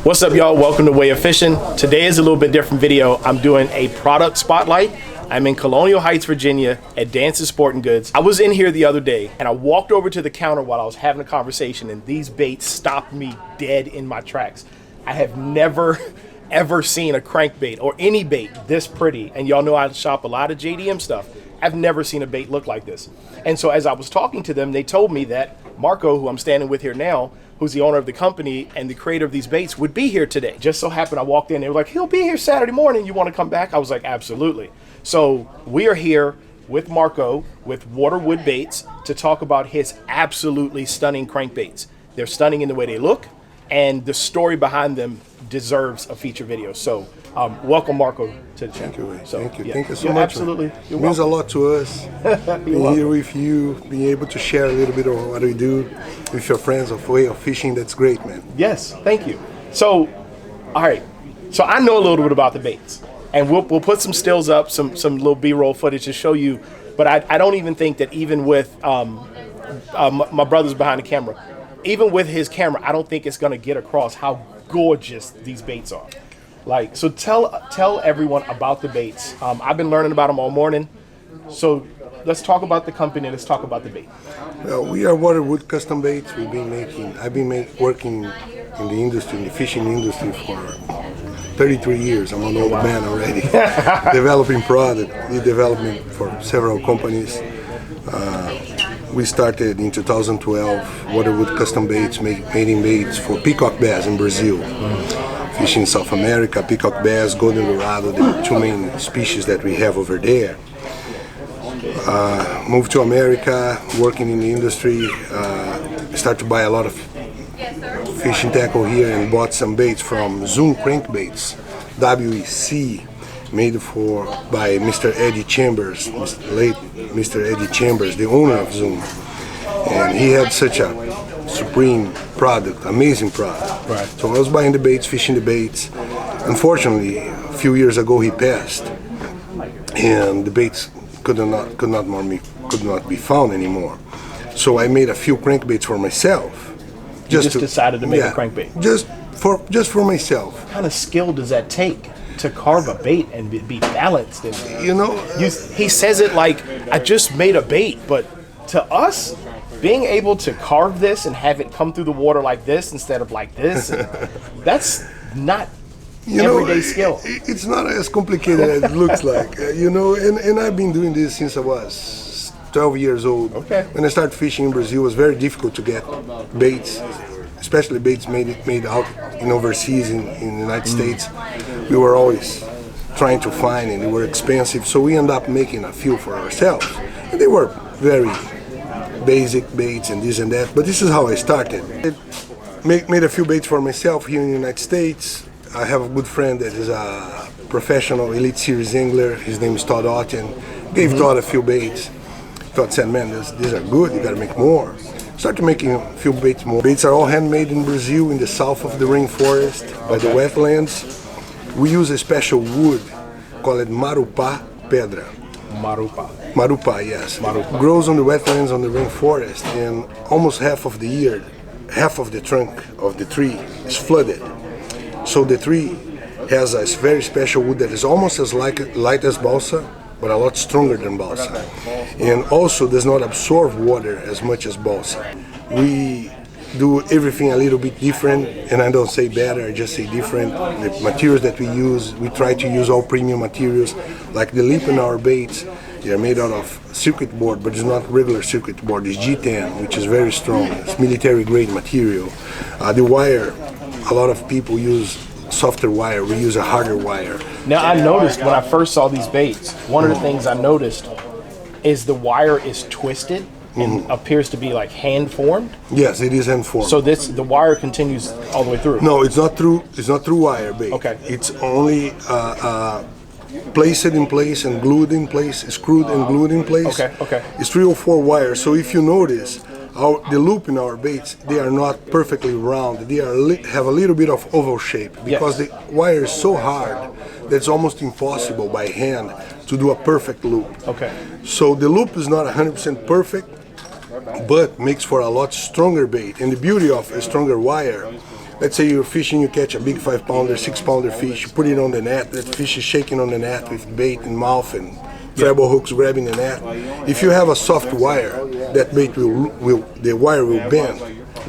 What's up, y'all? Welcome to WAEofFishing. Today is a little bit different video. I'm doing a product spotlight. I'm in Colonial Heights, Virginia at Dance's Sporting Goods. I was in here the other day and I walked over to the counter while I was having a conversation and these baits stopped me dead in my tracks. I have never ever seen a crankbait or any bait this pretty. And y'all know I shop a lot of JDM stuff. I've never seen a bait look like this. And so as I was talking to them, they told me that Marco, who I'm standing with here now, who's the owner of the company and the creator of these baits, would be here today. Just so happened I walked in, they were like, he'll be here Saturday morning, you want to come back? I was like, absolutely. So we are here with Marco with Waterwood Baits to talk about his absolutely stunning crankbaits. They're stunning in the way they look, and the story behind them deserves a feature video. So welcome, Marco, to the channel. Thank you. So, thank you. Yeah. Thank you so much. Absolutely. It means a lot to us being here with you, being able to share a little bit of what we do with your friends of WAEofFishing. That's great, man. Yes, thank you. So, all right. So I know a little bit about the baits, and we'll put some stills up, some little B-roll footage to show you. But I don't even think that even with my brother's behind the camera, even with his camera, I don't think it's going to get across how gorgeous these baits are. Like, so tell everyone about the baits. I've been learning about them all morning. So let's talk about the company. Let's talk about the bait. Well, we are Waterwood Custom Baits. I've been working in the industry, in the fishing industry for 33 years. I'm an old man already. Developing product, we development for several companies. We started in 2012, Waterwood Custom Baits, making baits for peacock bass in Brazil. Fishing in South America, peacock bass, golden dorado, the two main species that we have over there. Moved to America, working in the industry, started to buy a lot of fishing tackle here and bought some baits from Zoom Crankbaits, WEC, made by Mr. Eddie Chambers, late Mr. Eddie Chambers, the owner of Zoom. And he had such a supreme product, amazing product. Right. So I was buying the baits, fishing the baits. Unfortunately, a few years ago he passed, and the baits could not be found anymore. So I made a few crankbaits for myself. Just decided to make a crankbait. Just for myself. What kind of skill does that take to carve a bait and be balanced? And, you know, he says it like I just made a bait, but to us, being able to carve this and have it come through the water like this instead of like this, that's not everyday skill. It's not as complicated as it looks like, you know, and I've been doing this since I was 12 years old. Okay. When I started fishing in Brazil, it was very difficult to get baits, especially baits made out in overseas in the United States. We were always trying to find, and they were expensive, so we ended up making a few for ourselves. And they were very basic baits and this and that, but this is how I started. I made a few baits for myself here in the United States. I have a good friend that is a professional Elite Series angler. His name is Todd Otten. Gave Todd a few baits. Todd said, man, these are good, you gotta make more. Started making a few baits more. Baits are all handmade in Brazil, in the south of the rainforest, by the wetlands. We use a special wood called Marupá pedra. Marupá, yes. It grows on the wetlands, on the rainforest, and almost half of the year, half of the trunk of the tree is flooded. So the tree has a very special wood that is almost as light as balsa, but a lot stronger than balsa. And also does not absorb water as much as balsa. We do everything a little bit different, and I don't say better, I just say different. The materials that we use, we try to use all premium materials, like the lip in our baits. They are made out of circuit board, but it's not regular circuit board, it's G10, which is very strong. It's military grade material. The wire, a lot of people use softer wire, we use a harder wire. Now I noticed when I first saw these baits, one of the things I noticed is the wire is twisted and appears to be like hand formed. Yes, it is hand formed. So the wire continues all the way through. No, it's not through wire bait. Okay. It's only placed in place and glued in place, screwed and glued in place. Okay. It's 3 or 4 wires. So if you notice, the loop in our baits, they are not perfectly round. They have a little bit of oval shape because the wire is so hard that it's almost impossible by hand to do a perfect loop. Okay. So the loop is not 100% perfect, but makes for a lot stronger bait. And the beauty of a stronger wire, let's say you're fishing, you catch a big 5-pounder, 6-pounder fish, you put it on the net, that fish is shaking on the net with bait and mouth and treble hooks grabbing the net. If you have a soft wire, that bait the wire will bend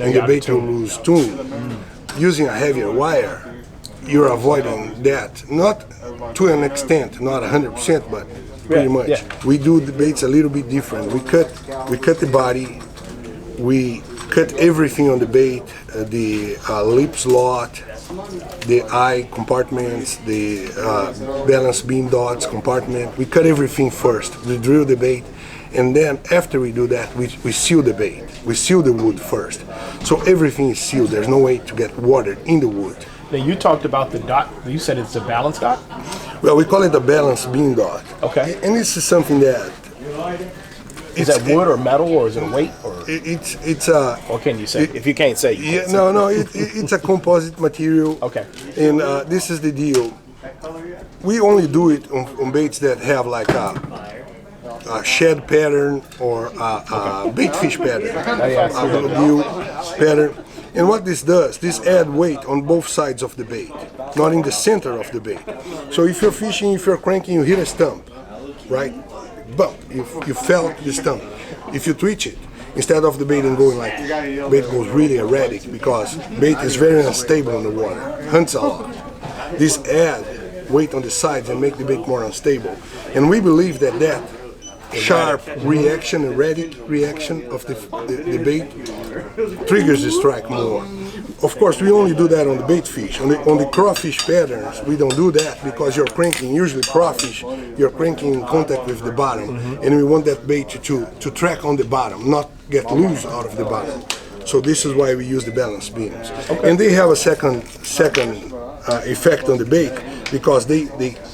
and the bait will lose tune. Using a heavier wire, you're avoiding that. Not to an extent, not 100%, but pretty much. Yeah. We do the baits a little bit different. We cut the body, we cut everything on the bait, the lip slot, the eye compartments, the balance beam dots compartment. We cut everything first. We drill the bait, and then after we do that, we seal the bait. We seal the wood first. So everything is sealed. There's no way to get water in the wood. Now you talked about the dot. You said it's a balance dot? Well, we call it a balance beam dot. Okay. And this is something that... Is that wood or metal, or is it a weight? Or it's a... Or can you say? If you can't say, you can't say. No, it's a composite material. Okay. And this is the deal. We only do it on baits that have like a shed pattern or a bait fish pattern, a deal pattern. And what this does, this add weight on both sides of the bait, not in the center of the bait. So if you're fishing, if you're cranking, you hit a stump, right? Bump, you felt the stump. If you twitch it, instead of the bait going like, bait goes really erratic because bait is very unstable in the water, hunts a lot. This add weight on the sides and make the bait more unstable. And we believe that sharp reaction, erratic reaction of the bait triggers the strike more. Of course, we only do that on the bait fish. On the crawfish patterns, we don't do that because you're cranking, usually crawfish, you're cranking in contact with the bottom, and we want that bait to track on the bottom, not get loose out of the bottom. So this is why we use the balance beams. Okay. And they have a second effect on the bait because they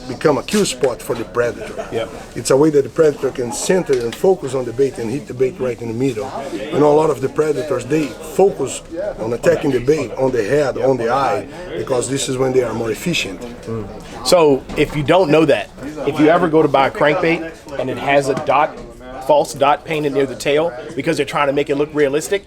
become a kill spot for the predator. Yep. It's a way that the predator can center and focus on the bait and hit the bait right in the middle. You know, a lot of the predators, they focus on attacking the bait on the head, on the eye, because this is when they are more efficient. So if you don't know that, if you ever go to buy a crankbait and it has a dot, false dot painted near the tail because they're trying to make it look realistic,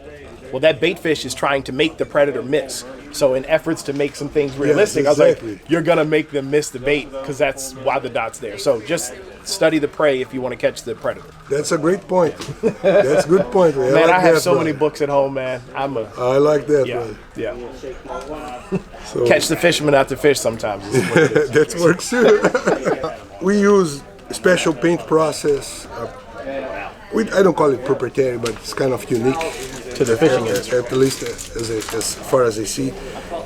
well, that bait fish is trying to make the predator miss. So in efforts to make some things realistic, yes, exactly. I was like, you're going to make them miss the bait because that's why the dot's there. So just study the prey if you want to catch the predator. That's a great point. That's a good point. Man, I have so many books at home, man. I like that, man. Yeah. So, catch the fisherman out to fish sometimes. That works too. We use special paint process. I don't call it proprietary, but it's kind of unique to the fishing industry. At least as far as I see,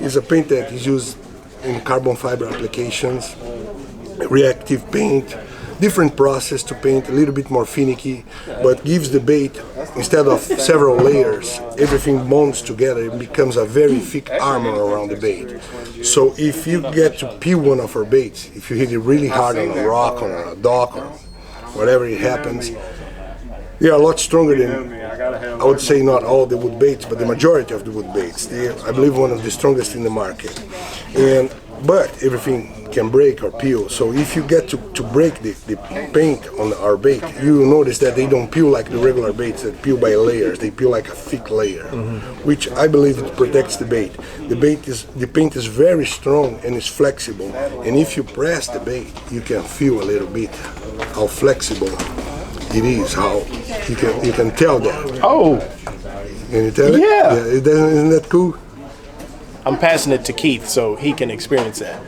it's a paint that is used in carbon fiber applications, reactive paint, different process to paint, a little bit more finicky, but gives the bait, instead of several layers, everything bonds together, it becomes a very thick armor around the bait. So if you get to peel one of our baits, if you hit it really hard on a rock or on a dock or whatever it happens, they are a lot stronger than, I would say, not all the wood baits, but the majority of the wood baits. They are, I believe, one of the strongest in the market. But everything can break or peel. So if you get to break the paint on our bait, you will notice that they don't peel like the regular baits that peel by layers. They peel like a thick layer, which I believe it protects the bait. The paint is very strong and is flexible. And if you press the bait, you can feel a little bit how flexible it is, how you can tell that. Oh, can you tell it? Yeah. Isn't that cool? I'm passing it to Keith so he can experience that.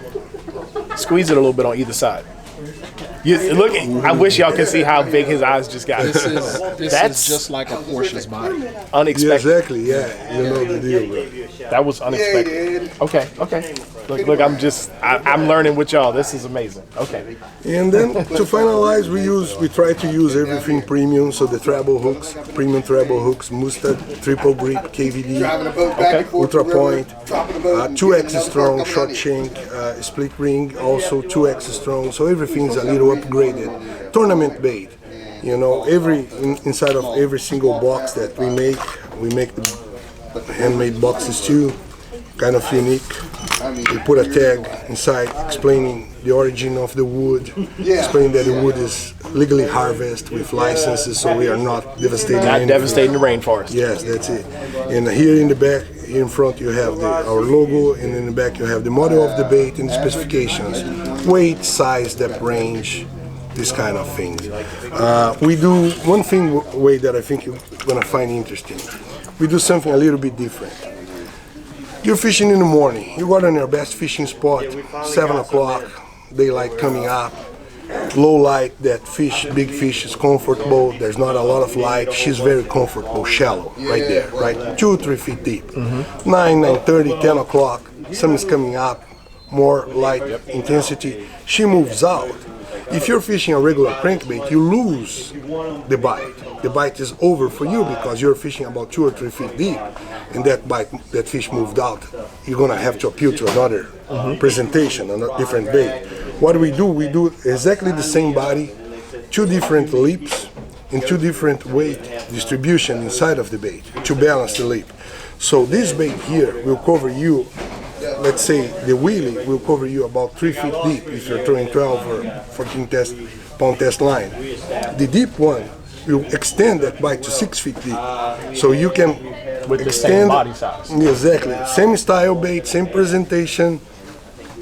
Squeeze it a little bit on either side. Look, I wish y'all could see how big his eyes just got. This is just like a Porsche's body. Unexpected. Yeah, exactly. Yeah, you know the deal, bro. That was unexpected. Okay. Look, I'm learning with y'all. This is amazing. Okay. And then to finalize, we try to use everything premium. So the treble hooks, premium treble hooks, mustard, triple grip, KVD, ultra point, 2x strong, short shank, split ring, also 2x strong. So everything's a little upgraded. Tournament bait. You know, inside of every single box that we make the handmade boxes too, kind of unique. We put a tag inside explaining the origin of the wood, explaining that the wood is legally harvested with licenses, so we are not devastating. Not devastating the rainforest. Yes, that's it. And here in the back, in front you have our logo, and in the back you have the model of the bait and the specifications, weight, size, depth range, this kind of things. We do one way that I think you're gonna find interesting. We do something a little bit different. You're fishing in the morning. You got on your best fishing spot, 7 o'clock, daylight coming up, low light, that fish, big fish is comfortable, there's not a lot of light, she's very comfortable, shallow, right there, right? 2 or 3 feet deep. 9:30, 10 o'clock, sun is coming up, more light intensity, she moves out. If you're fishing a regular crankbait, you lose the bite. The bite is over for you because you're fishing about 2 or 3 feet deep, and that fish moved out. You're gonna have to appeal to another presentation, a different bait. What we do exactly the same body, 2 different leaps, and 2 different weight distribution inside of the bait to balance the leap. So this bait here will cover you. Let's say the wheelie will cover you about 3 feet deep if you're throwing 12 or 14 pound test line. The deep one will extend that bite to 6 feet deep. So you can with extend, the same body size. Exactly. Same style bait, same presentation.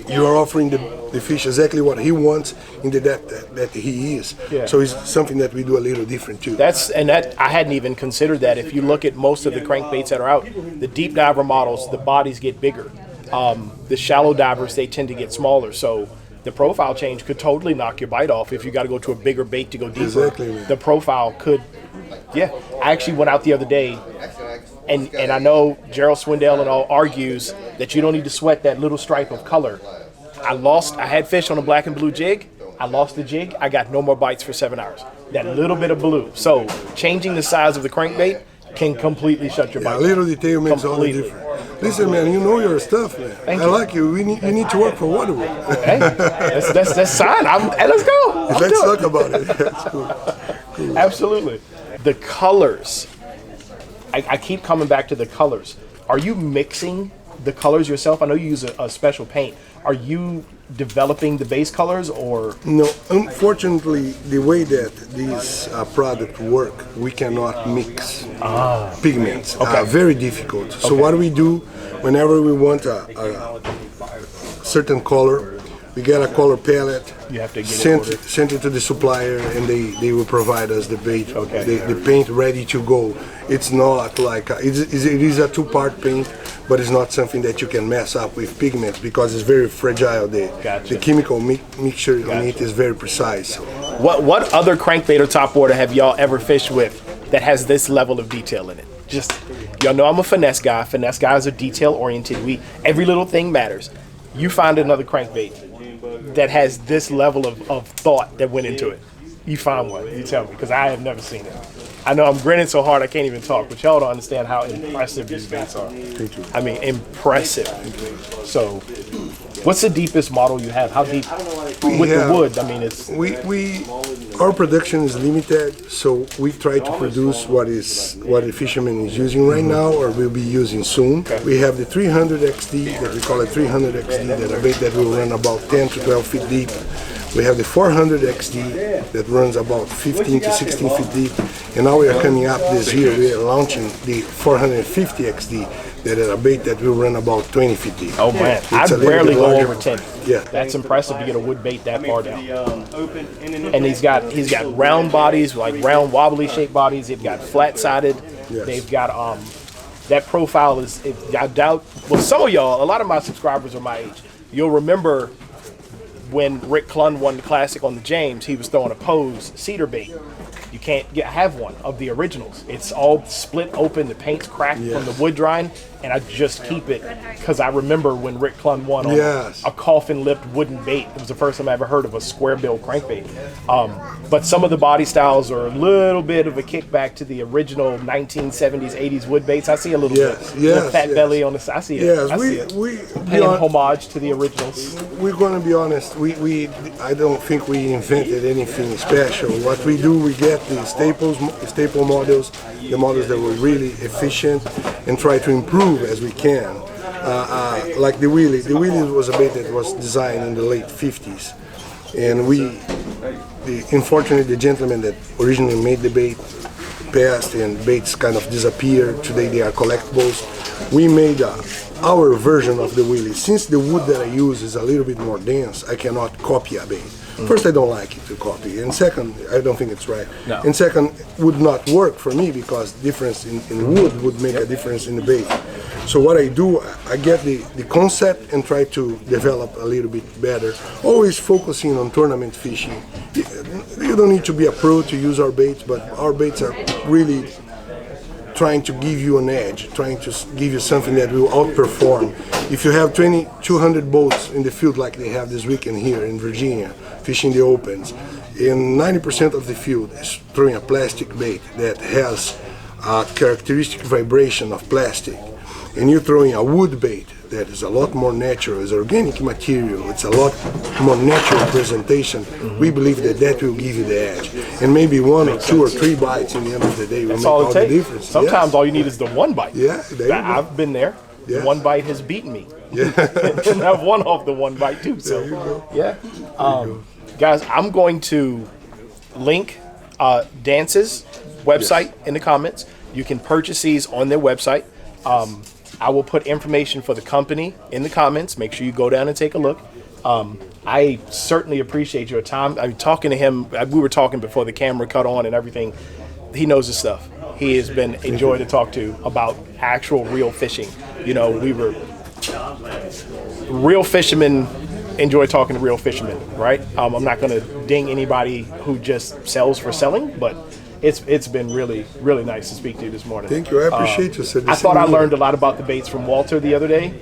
You are offering the fish exactly what he wants in the depth that he is. Yeah. So it's something that we do a little different too. That I hadn't even considered that. If you look at most of the crankbaits that are out, the deep diver models, the bodies get bigger. The shallow divers, they tend to get smaller. So the profile change could totally knock your bite off if you got to go to a bigger bait to go deeper. Exactly, man. The profile could, yeah. I actually went out the other day, and I know Gerald Swindell and all argues that you don't need to sweat that little stripe of color. I had fish on a black and blue jig. I lost the jig. I got no more bites for 7 hours. That little bit of blue. So changing the size of the crankbait can completely shut your bite. A little detail makes all the difference. Listen, man, you know your stuff, man. Thank I you. like you. You need to work for Waterwood. Hey, that's sign. Hey, let's go. Let's talk about it. That's cool. Absolutely. The colors. I keep coming back to the colors. Are you mixing the colors yourself? I know you use a special paint. Are you developing the base colors, or? No, unfortunately, the way that these products work, we cannot mix pigments. Okay. Very difficult. So what we do, whenever we want a certain color, we get a color palette, You have to get send it to the supplier, and they will provide us the bait, Okay. the paint ready to go. It's not like it is a 2-part paint, but it's not something that you can mess up with pigments because it's very fragile. Gotcha. The chemical mixture on it is very precise. What other crankbait or topwater have y'all ever fished with that has this level of detail in it? Just, y'all know I'm a finesse guy. Finesse guys are detail oriented. Every little thing matters. You find another crankbait that has this level of thought that went into it. You find one, you tell me, because I have never seen it. I know I'm grinning so hard I can't even talk, but y'all don't understand how impressive these baits are. Thank you. I mean, impressive. So, what's the deepest model you have? How deep with the wood? I mean, it's our production is limited, so we try to produce what the fisherman is using right now or will be using soon. Okay. We have the 300 XD, that we call it 300 XD, that a bait that will run about 10 to 12 feet deep. We have the 400 XD that runs about 15 to 16 feet deep, and now we are coming up this year. We are launching the 450 XD, that is a bait that will run about 20 feet deep. oh man, It's I a little barely bit go larger. over 10. Yeah. That's impressive to get a wood bait that far down. And he's got round bodies, like round wobbly shaped bodies. They've got flat sided. Yes. They've got that profile is. I doubt. Well, some of y'all, a lot of my subscribers are my age. You'll remember when Rick Clunn won the Classic on the James, he was throwing a pose cedar bait. You can't have one of the originals. It's all split open, the paint's cracked from the wood drying, and I just keep it because I remember when Rick Clunn won on a coffin-lipped wooden bait. It was the first time I ever heard of a square-bill crankbait. But some of the body styles are a little bit of a kickback to the original 1970s, 80s wood baits. I see a little bit. Little fat belly on the side. I see it. Yes, I see it. we Paying homage to the originals. We're going to be honest. I don't think we invented anything special. What we do, we get the staple models, the models that were really efficient, and try to improve as we can. Like the wheelie. The wheelie was a bait that was designed in the late 50s, and unfortunately, the gentleman that originally made the bait, passed and baits kind of disappeared. Today they are collectibles. We made our version of the wheelie. Since the wood that I use is a little bit more dense, I cannot copy a bait. First, I don't like it to copy, and second, I don't think it's right. No. And second, would not work for me because difference in wood would make a difference in the bait. So what I do, I get the concept and try to develop a little bit better. Always focusing on tournament fishing. You don't need to be a pro to use our baits, but our baits are really trying to give you an edge, trying to give you something that will outperform. If you have 200 boats in the field like they have this weekend here in Virginia, fishing the opens, and 90% of the field is throwing a plastic bait that has a characteristic vibration of plastic, and you're throwing a wood bait that is a lot more natural, it's organic material, it's a lot more natural presentation. We believe that that will give you the edge. And maybe one or two or three bites in the end of the day will make all the difference. Sometimes all you need is the one bite. Yeah, there you go. I've been there. Yeah. The one bite has beaten me. Yeah. And I've won off the one bite too. So, There you go. yeah. Guys, I'm going to link Dance's website in the comments. You can purchase these on their website. I will put information for the company in the comments. Make sure you go down and take a look. I certainly appreciate your time. I'm talking to him. We were talking before the camera cut on and everything. He knows his stuff. He has been a joy to talk to about actual real fishing. You know, we were real fishermen. Enjoy talking to real fishermen, right? I'm not going to ding anybody who just sells for selling, but it's been really, really nice to speak to you this morning. Thank you. I appreciate you, sir. I thought I learned a lot about the baits from Walter the other day.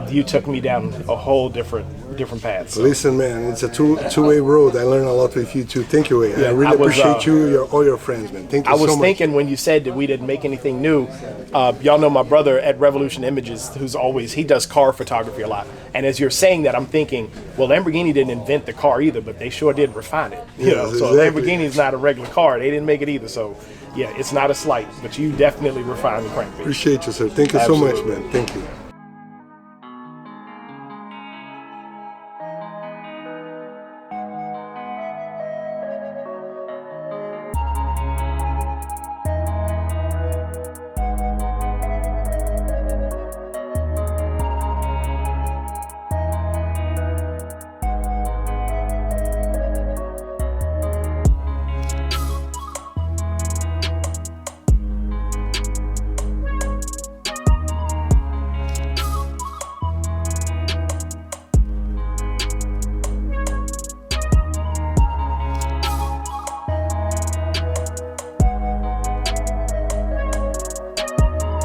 You took me down a whole different path. So. Listen, man, it's a two-way road. I learned a lot with you too. Thank you, I really appreciate you, all your friends, man. Thank you so much. I was thinking when you said that we didn't make anything new, y'all know my brother at Revolution Images, he does car photography a lot. And as you're saying that, I'm thinking, well, Lamborghini didn't invent the car either, but they sure did refine it. You know, so exactly. Lamborghini's not a regular car. They didn't make it either. So, yeah, it's not a slight, but you definitely refined the crankbait. Appreciate you, sir. Thank you so much, man. Thank you.